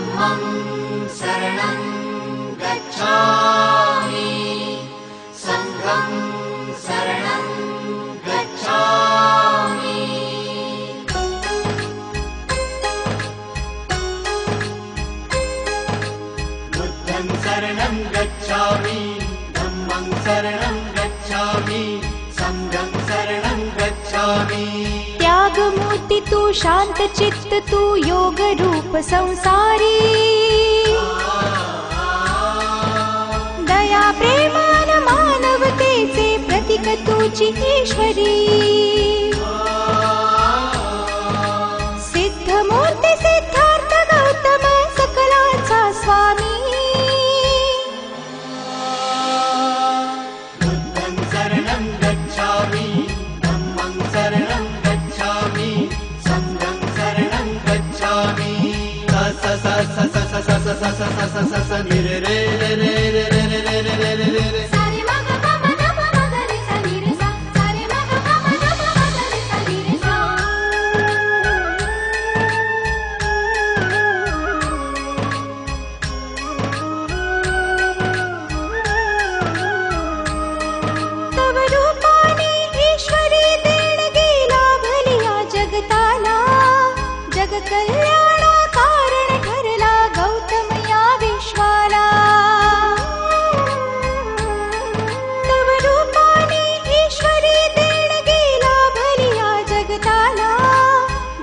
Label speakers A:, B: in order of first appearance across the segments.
A: धम्मं शरणं गच्छामि संघं शरणं गच्छामि बुद्धं शरणं गच्छामि धम्मं शरणं गच्छामि संघं शरणं गच्छामि
B: त्यागमूर्ति तू शांत चित्त तू योग रूप संसारी दया प्रेमान मानवतेचे प्रतीक तुझी ईश्वरी सिद्ध मूर्ती सिद्धार्थ गौतम सकलांचा स्वामी
A: बुद्धं शरणं गच्छामि धम्मं शरणं गच्छामि संघं शरणं गच्छामि स स स स स स स स स स स नि रे रे रे रे रे रे रे रे रे रे रे
B: सारे मग ग म ग म ग रे सा नि रे सा सारे मग ग म ग म ग रे सा नि रे सा तव रूपाने ईश्वरी देणगी लाभली या जगताला जग कल्याणा कारण ठरला गौतम या विश्वाला तव रूपाने ईश्वरी देणगी लाभली या जगताला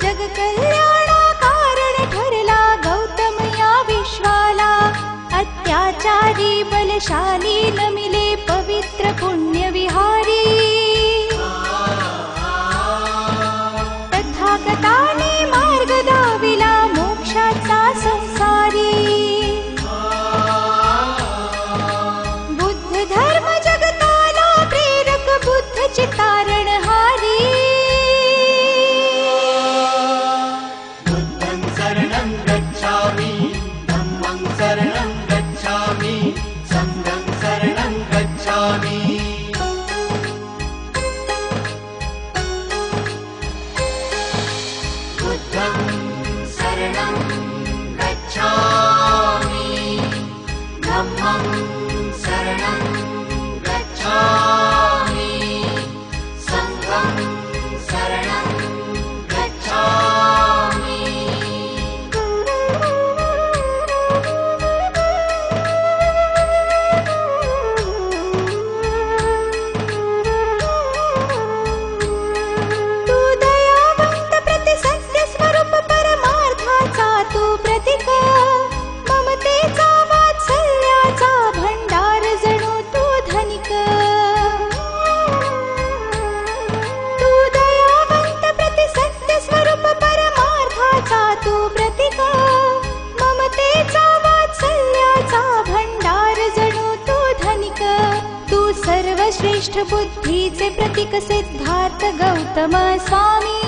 B: जग कल्याणा कारण ठरला गौतम या विश्वाला अत्याचारी बलशाली नमिले पवित्र पुण्य विहारी तथागताने मार्ग दाविला मोक्षाचा संसारी बुद्ध धर्म जगताला प्रेरक बुद्ध चितारणहारी
A: बुद्धं शरणं गच्छामि धम्मं शरणं गच्छामि संघं शरणं गच्छामि बुद्धं शरणं गच्छामि धम्मं शरणं गच्छामि संघं शरणं गच्छामि
B: तू दयावंत प्रति सत्य स्वरूप परमार्थाचा तू प्रतीक ममतेचा वात्सल्याचा भंडार जणू तू धनिक तू दयावंत प्रति सत्य स्वरूप परमार्थाचा तू प्रतीक ममतेचा वात्सल्याचा भंडार जणू तू धनिक तू सर्वश्रेष्ठ बुद्धीचे प्रतीक सिद्धार्थ गौतम स्वामी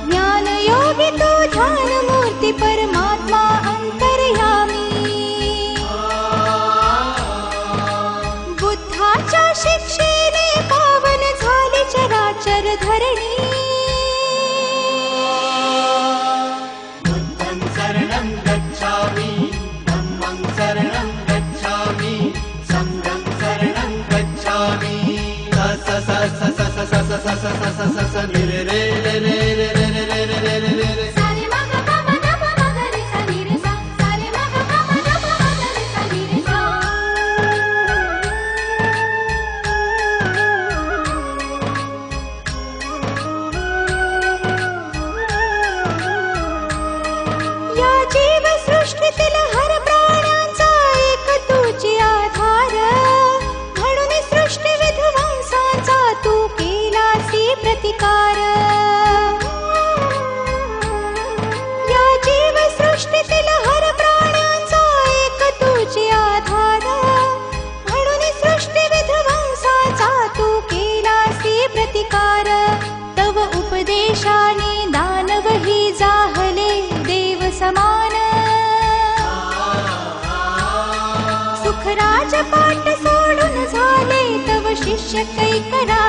B: ज्ञान योगी तू ध्यान मूर्ती परमात्मा अंतर्यामी बुद्धाच्या शिक्षेने पावन झाले चराचर धरणी
A: बुद्धं शरणं गच्छामि धम्मं शरणं गच्छामि संघं शरणं गच्छामि स स स स स स स स स स स स नि रे रे रे रे रे रे रे रे रे रे रे
B: सारे मग ग म ग म ग रे सा नि रे सा सारे मग ग म ग म रे सा नि रे सा या जीव सृष्टीतील हर प्राण्यांचा एक तुझी आधार म्हणून सृष्टी विध्वंसाचा तू केलासी प्रतिकार या जीव सृष्टीतील हर प्राण्यांचा एक तुझी आधार म्हणून सृष्टी विध्वंसाचा तू केलासी प्रतिकार तव उपदेशाने दानवही जाहले देव समान सुखराज पाठ सोडून झाले तव शिष्य कैकरा